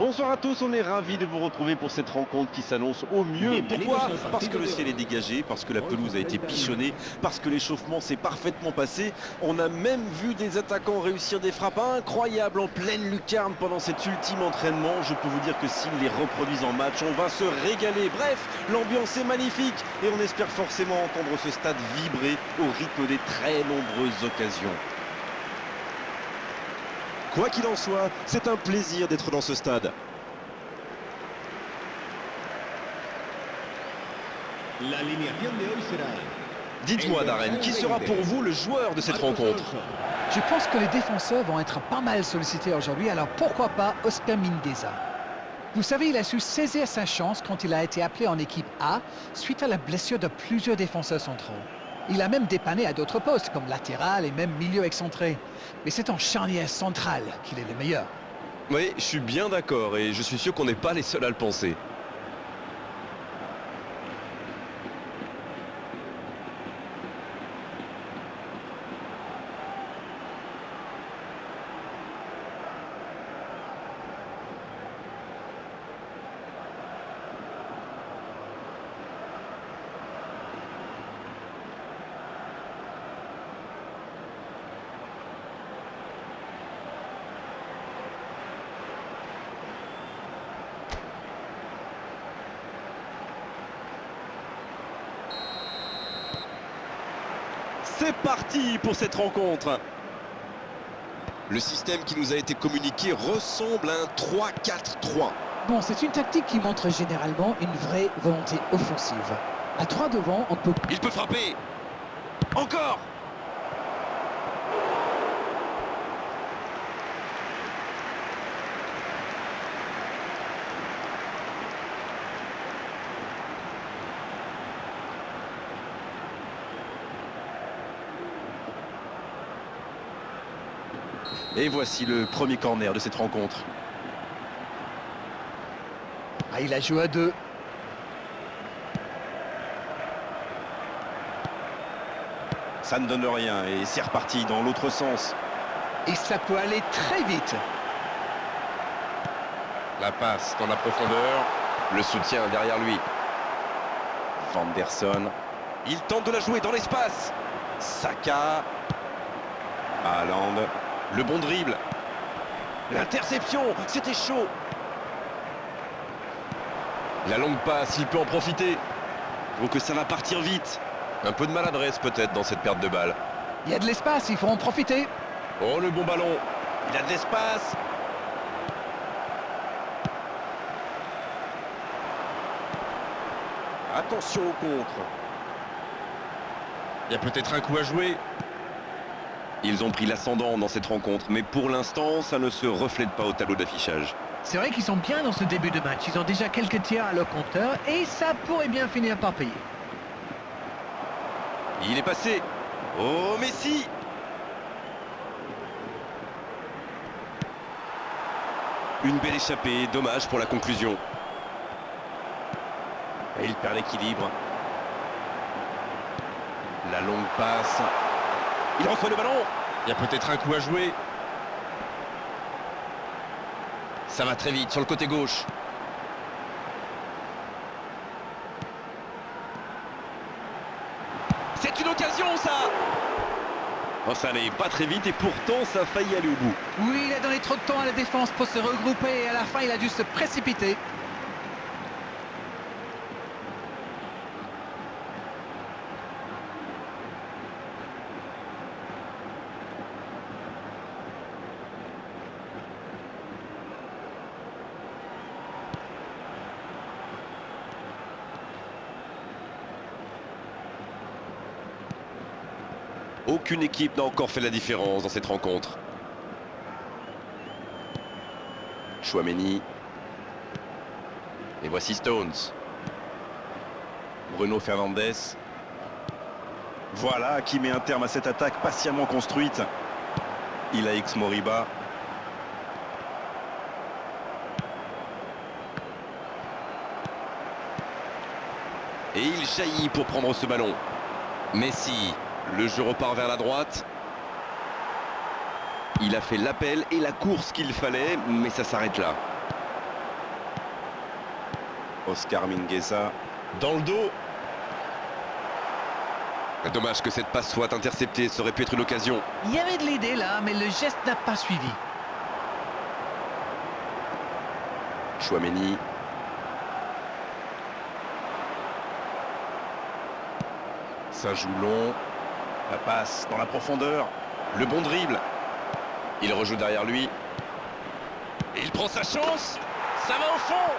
Bonsoir à tous, on est ravis de vous retrouver pour cette rencontre qui s'annonce au mieux. Pourquoi? Parce que le ciel est dégagé, parce que la pelouse a été pichonnée, parce que l'échauffement s'est parfaitement passé. On a même vu des attaquants réussir des frappes incroyables en pleine lucarne pendant cet ultime entraînement. Je peux vous dire que s'ils les reproduisent en match, on va se régaler. Bref, l'ambiance est magnifique et on espère forcément entendre ce stade vibrer au rythme des très nombreuses occasions. Quoi qu'il en soit, c'est un plaisir d'être dans ce stade. Dites-moi Darren, qui sera pour vous le joueur de cette rencontre? Je pense que les défenseurs vont être pas mal sollicités aujourd'hui, alors pourquoi pas Oscar Mingueza. Vous savez, il a su saisir sa chance quand il a été appelé en équipe A suite à la blessure de plusieurs défenseurs centraux. Il a même dépanné à d'autres postes, comme latéral et même milieu excentré. Mais c'est en charnière centrale qu'il est le meilleur. Oui, je suis bien d'accord et je suis sûr qu'on n'est pas les seuls à le penser. C'est parti pour cette rencontre. Le système qui nous a été communiqué ressemble à un 3-4-3. Bon, c'est une tactique qui montre généralement une vraie volonté offensive. À 3 devant, on peut... Il peut frapper. Encore. Et voici le premier corner de cette rencontre. Ah, il a joué à 2. Ça ne donne rien et c'est reparti dans l'autre sens. Et ça peut aller très vite. La passe dans la profondeur. Le soutien derrière lui. Vanderson. Il tente de la jouer dans l'espace. Saka. Haaland. Le bon dribble. L'interception, c'était chaud. La longue passe, il peut en profiter. Donc ça va partir vite. Un peu de maladresse peut-être dans cette perte de balle. Il y a de l'espace, il faut en profiter. Oh, le bon ballon. Il a de l'espace. Attention au contre. Il y a peut-être un coup à jouer. Ils ont pris l'ascendant dans cette rencontre, mais pour l'instant, ça ne se reflète pas au tableau d'affichage. C'est vrai qu'ils sont bien dans ce début de match. Ils ont déjà quelques tirs à leur compteur et ça pourrait bien finir par payer. Il est passé. Oh, Messi! Une belle échappée, dommage pour la conclusion. Et il perd l'équilibre. La longue passe. Il reçoit le ballon. Il y a peut-être un coup à jouer. Ça va très vite sur le côté gauche. C'est une occasion, ça! Oh, ça n'allait pas très vite et pourtant ça a failli aller au bout. Oui, il a donné trop de temps à la défense pour se regrouper et à la fin, il a dû se précipiter. Aucune équipe n'a encore fait la différence dans cette rencontre. Chouameni. Et voici Stones. Bruno Fernandes. Voilà qui met un terme à cette attaque patiemment construite. Il a Moriba. Et il jaillit pour prendre ce ballon. Messi, le jeu repart vers la droite. Il a fait l'appel et la course qu'il fallait, mais ça s'arrête là. Oscar Mingueza dans le dos. Dommage que cette passe soit interceptée, ça aurait pu être une occasion. Il y avait de l'idée là, mais le geste n'a pas suivi. Chouameni. Ça joue long. La passe dans la profondeur. Le bon dribble. Il rejoue derrière lui. Et il prend sa chance. Ça va au fond.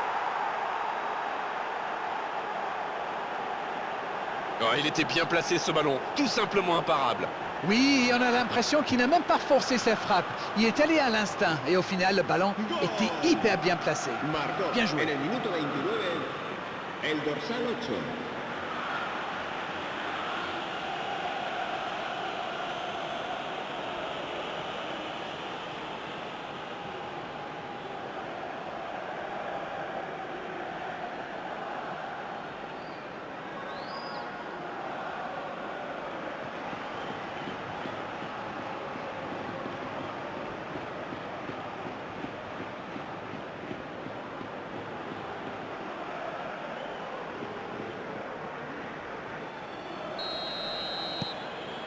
Oh, il était bien placé ce ballon. Tout simplement imparable. Oui, on a l'impression qu'il n'a même pas forcé sa frappe. Il est allé à l'instinct et au final, le ballon était hyper bien placé. Bien joué. En el minuto 29, el dorsal 8.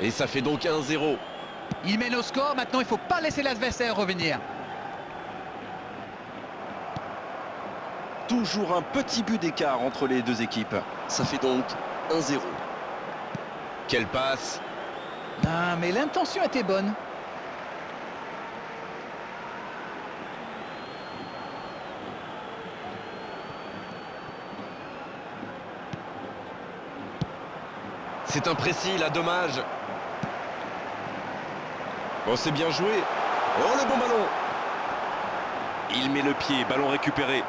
Et ça fait donc 1-0. Il mène au score, maintenant il ne faut pas laisser l'adversaire revenir. Toujours un petit but d'écart entre les deux équipes. Ça fait donc 1-0. Quelle passe. Ah, mais l'intention était bonne. C'est imprécis, là, dommage. Oh, c'est bien joué. Oh, le bon ballon. Il met le pied, ballon récupéré.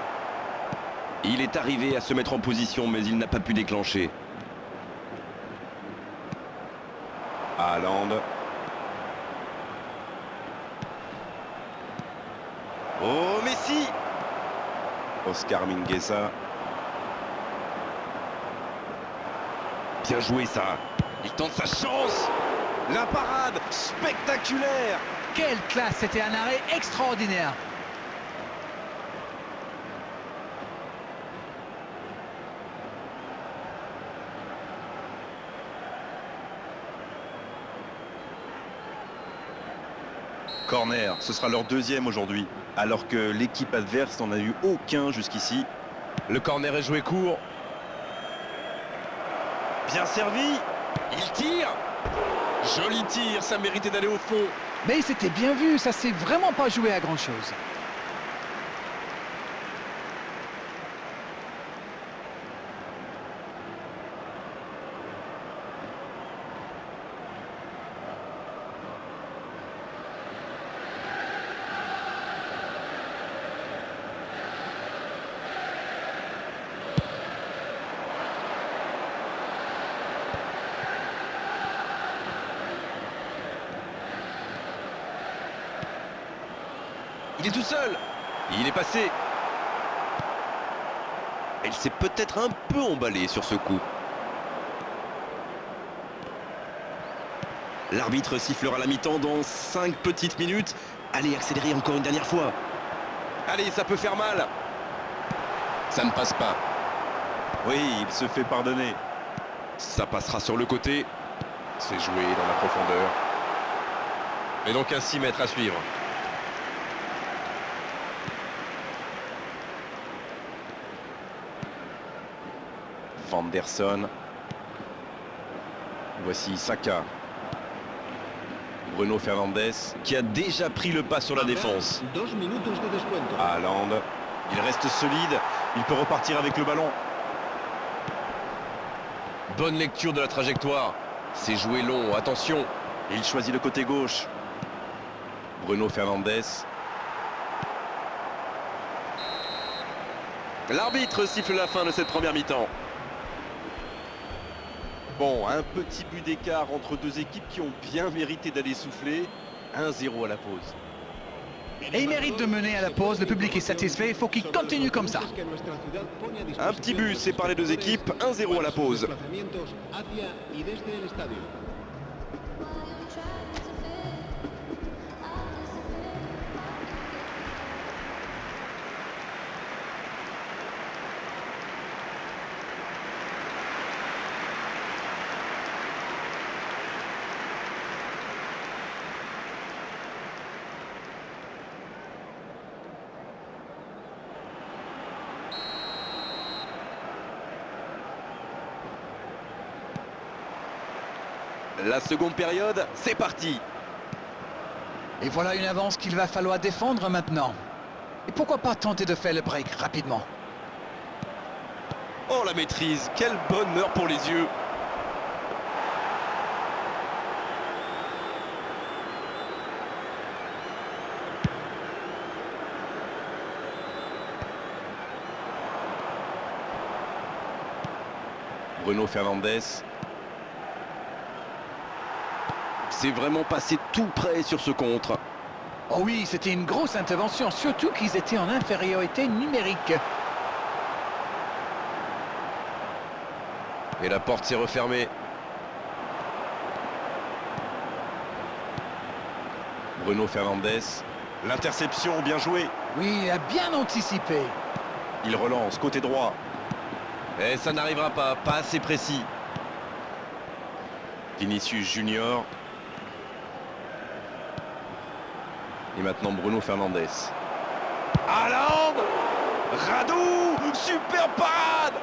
Il est arrivé à se mettre en position, mais il n'a pas pu déclencher. Haaland. Oh, Messi. Oscar Mingueza. Bien joué, ça. Il tente sa chance. La parade spectaculaire. Quelle classe, c'était un arrêt extraordinaire. Corner, ce sera leur deuxième aujourd'hui, alors que l'équipe adverse n'en a eu aucun jusqu'ici. Le corner est joué court. Bien servi. Il tire. Joli tir, ça méritait d'aller au fond. Mais c'était bien vu, ça s'est vraiment pas joué à grand-chose. Il est tout seul. Il est passé. Il s'est peut-être un peu emballé sur ce coup. L'arbitre sifflera la mi-temps dans 5 petites minutes. Allez, accélérez encore une dernière fois. Allez, ça peut faire mal. Ça ne passe pas. Oui, il se fait pardonner. Ça passera sur le côté. C'est joué dans la profondeur. Et donc un 6 mètres à suivre. Vanderson. Voici Saka. Bruno Fernandes qui a déjà pris le pas sur la défense. 2 minutos de descuento. Haaland. Il reste solide. Il peut repartir avec le ballon. Bonne lecture de la trajectoire. C'est joué long, attention. Il choisit le côté gauche. Bruno Fernandes. L'arbitre siffle la fin de cette première mi-temps. Bon, un petit but d'écart entre deux équipes qui ont bien mérité d'aller souffler. 1-0 à la pause. Et il mérite de mener à la pause, le public est satisfait, il faut qu'il continue comme ça. Un petit but sépare les deux équipes, 1-0 à la pause. La seconde période, c'est parti. Et voilà une avance qu'il va falloir défendre maintenant. Et pourquoi pas tenter de faire le break rapidement? Oh la maîtrise, quel bonheur pour les yeux. Bruno Fernandes. C'est vraiment passé tout près sur ce contre. Oh oui, c'était une grosse intervention, surtout qu'ils étaient en infériorité numérique. Et la porte s'est refermée. Bruno Fernandes. L'interception, bien joué. Oui, il a bien anticipé. Il relance, côté droit. Et ça n'arrivera pas, pas assez précis. Vinicius Junior. Et maintenant Bruno Fernandes. Haaland! Radou! Super parade!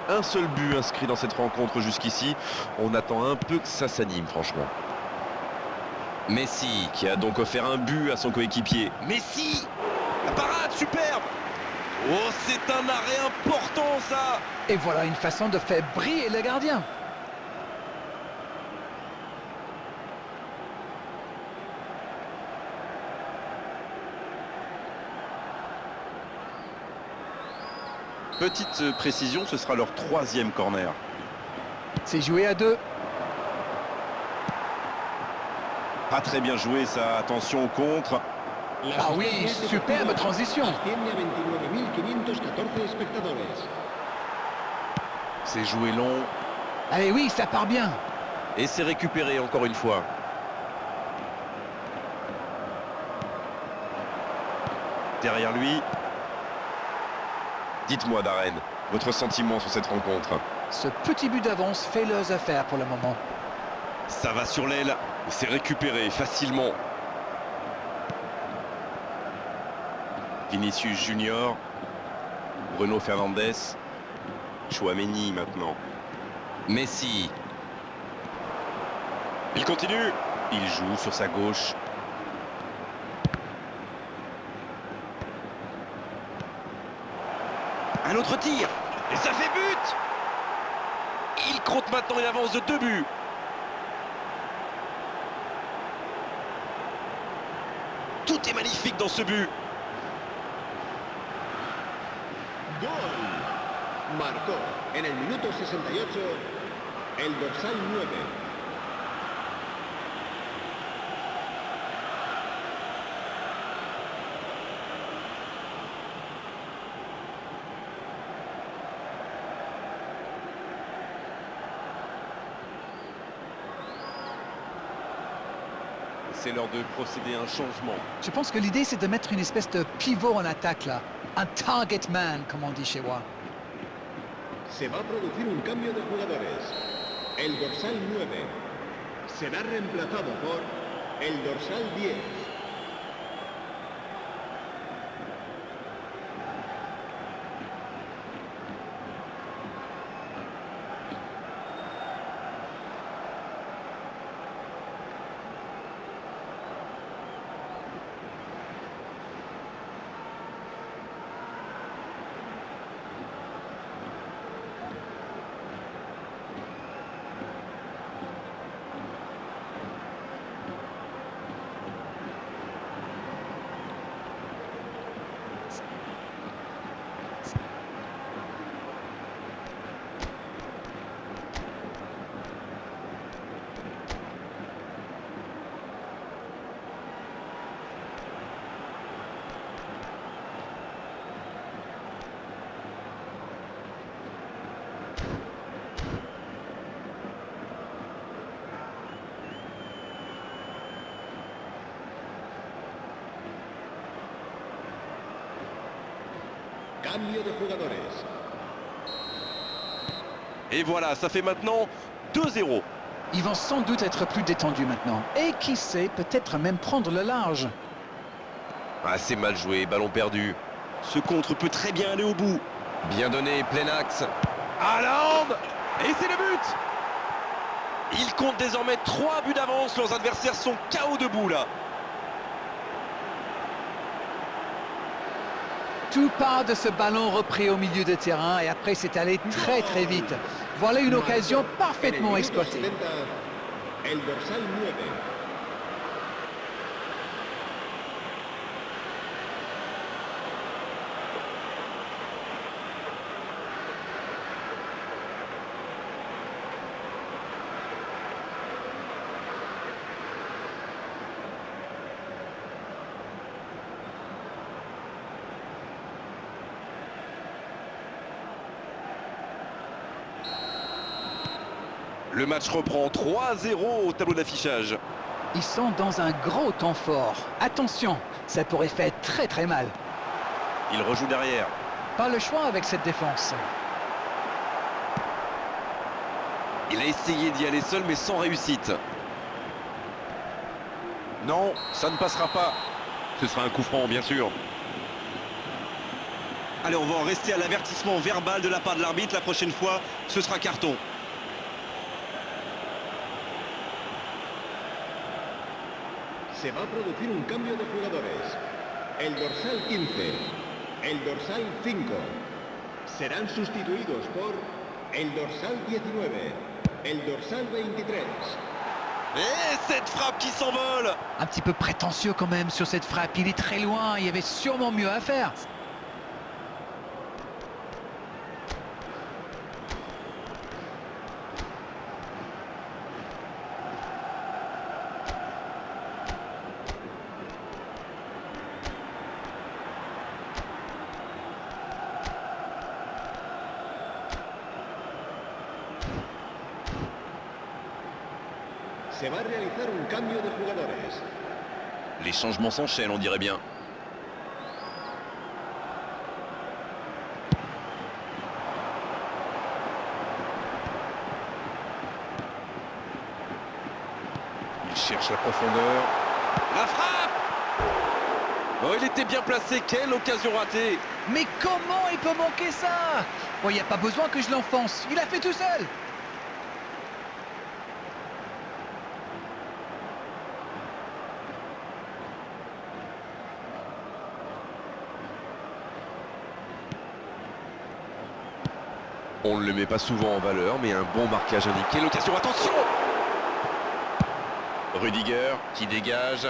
Un seul but inscrit dans cette rencontre jusqu'ici. On attend un peu que ça s'anime, franchement. Messi qui a donc offert un but à son coéquipier. Messi! La parade, superbe! Oh, c'est un arrêt important, ça! Et voilà une façon de faire briller le gardien. Petite précision, ce sera leur 3e corner. C'est joué à 2. Pas très bien joué, ça. Attention au contre. Ah oui, superbe transition. Asciende a 29.514 espectadores. C'est joué long. Allez, oui, ça part bien. Et c'est récupéré encore une fois. Derrière lui. Dites-moi, Darren, votre sentiment sur cette rencontre. Ce petit but d'avance fait leurs affaires pour le moment. Ça va sur l'aile. C'est récupéré facilement. Vinicius Junior. Bruno Fernandes. Chouameni maintenant. Messi. Il continue. Il joue sur sa gauche. Un autre tir. Et ça fait but. Il compte maintenant une avance de 2 buts. Tout est magnifique dans ce but. Gol. Marcó en el minuto 68 el dorsal 9. C'est l'heure de procéder à un changement. Je pense que l'idée, c'est de mettre une espèce de pivot en attaque, là. Un target man, comme on dit chez moi. Se va a producir un cambio de jugadores. El dorsal 9 será reemplazado por el dorsal 10. Cambio de jugadores. Et voilà, ça fait maintenant 2-0. Ils vont sans doute être plus détendus maintenant. Et qui sait, peut-être même prendre le large. Ah, c'est mal joué, ballon perdu. Ce contre peut très bien aller au bout. Bien donné, plein axe. Haaland! Et c'est le but! Il compte désormais 3 buts d'avance. Leurs adversaires sont KO debout là. Tout part de ce ballon repris au milieu de terrain et après c'est allé très très vite. Voilà une occasion parfaitement exploitée. El dorsal 9. Le match reprend 3-0 au tableau d'affichage. Ils sont dans un gros temps fort. Attention, ça pourrait faire très très mal. Il rejoue derrière. Pas le choix avec cette défense. Il a essayé d'y aller seul mais sans réussite. Non, ça ne passera pas. Ce sera un coup franc bien sûr. Allez, on va en rester à l'avertissement verbal de la part de l'arbitre. La prochaine fois, ce sera carton. Se va a producir un cambio de jugadores. El dorsal 15, el dorsal 5 serán sustituidos por el dorsal 19, el dorsal 23. Et cette frappe qui s'envole! Un petit peu prétentieux quand même sur cette frappe. Il est très loin, il y avait sûrement mieux à faire. Se va a realizar un cambio de jugadores. Les changements s'enchaînent, on dirait bien. Il cherche la profondeur. La frappe! Oh, il était bien placé, quelle occasion ratée! Mais comment il peut manquer ça? Bon, il n'y a pas besoin que je l'enfonce. Il a fait tout seul. On ne le met pas souvent en valeur, mais un bon marquage indiqué. L'occasion, attention! Rudiger qui dégage.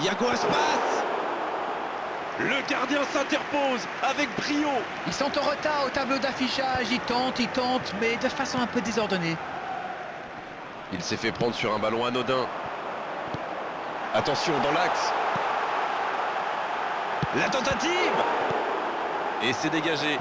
Iago Aspas! Le gardien s'interpose avec brio. Ils sont en retard au tableau d'affichage. Ils tentent, mais de façon un peu désordonnée. Il s'est fait prendre sur un ballon anodin. Attention dans l'axe. La tentative! Et c'est dégagé.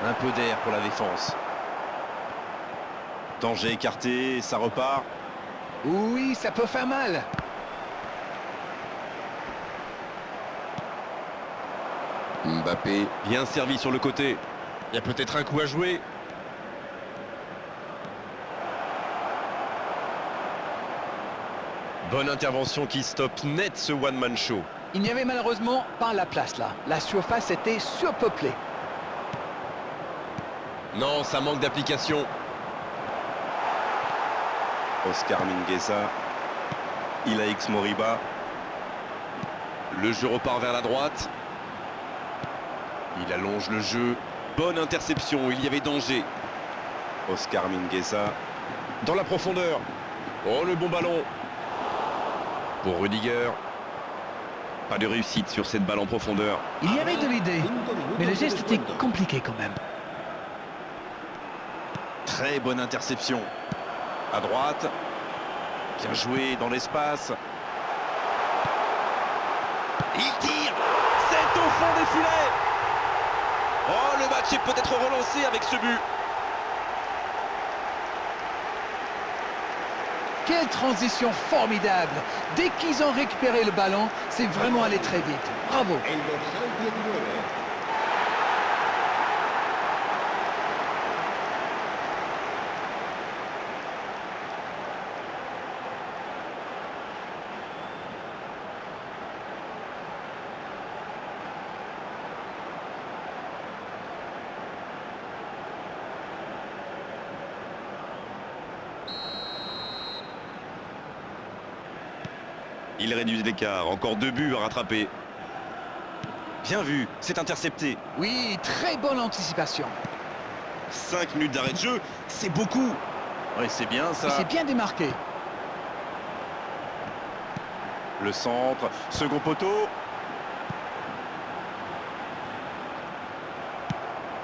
Un peu d'air pour la défense. Danger écarté, ça repart. Oui, ça peut faire mal. Mbappé, bien servi sur le côté. Il y a peut-être un coup à jouer. Bonne intervention qui stoppe net ce one-man show. Il n'y avait malheureusement pas la place là. La surface était surpeuplée. Non, ça manque d'application. Oscar Mingueza. Ilaix Moriba. Le jeu repart vers la droite. Il allonge le jeu. Bonne interception, il y avait danger. Oscar Mingueza. Dans la profondeur. Oh, le bon ballon pour Rudiger. Pas de réussite sur cette balle en profondeur. Il y avait de l'idée, mais le geste était compliqué quand même. Très bonne interception. À droite. Bien joué dans l'espace. Il tire. C'est au fond des filets. Oh, le match est peut-être relancé avec ce but. Quelle transition formidable! Dès qu'ils ont récupéré le ballon, c'est vraiment allé très vite. Bravo! El dorsal 19. Il réduit l'écart. Encore 2 buts à rattraper. Bien vu, c'est intercepté. Oui, très bonne anticipation. 5 minutes d'arrêt de jeu, c'est beaucoup. Oui, c'est bien Il ça. s'est bien démarqué. Le centre, second poteau.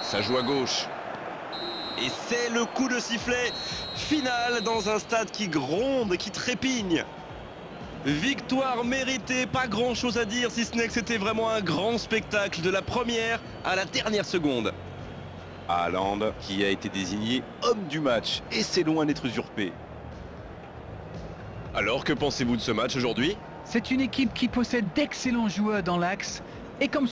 Ça joue à gauche. Et c'est le coup de sifflet final dans un stade qui gronde, qui trépigne. Victoire méritée, pas grand chose à dire si ce n'est que c'était vraiment un grand spectacle de la première à la dernière seconde. Haaland qui a été désigné homme du match et c'est loin d'être usurpé. Alors que pensez-vous de ce match aujourd'hui ? C'est une équipe qui possède d'excellents joueurs dans l'axe et comme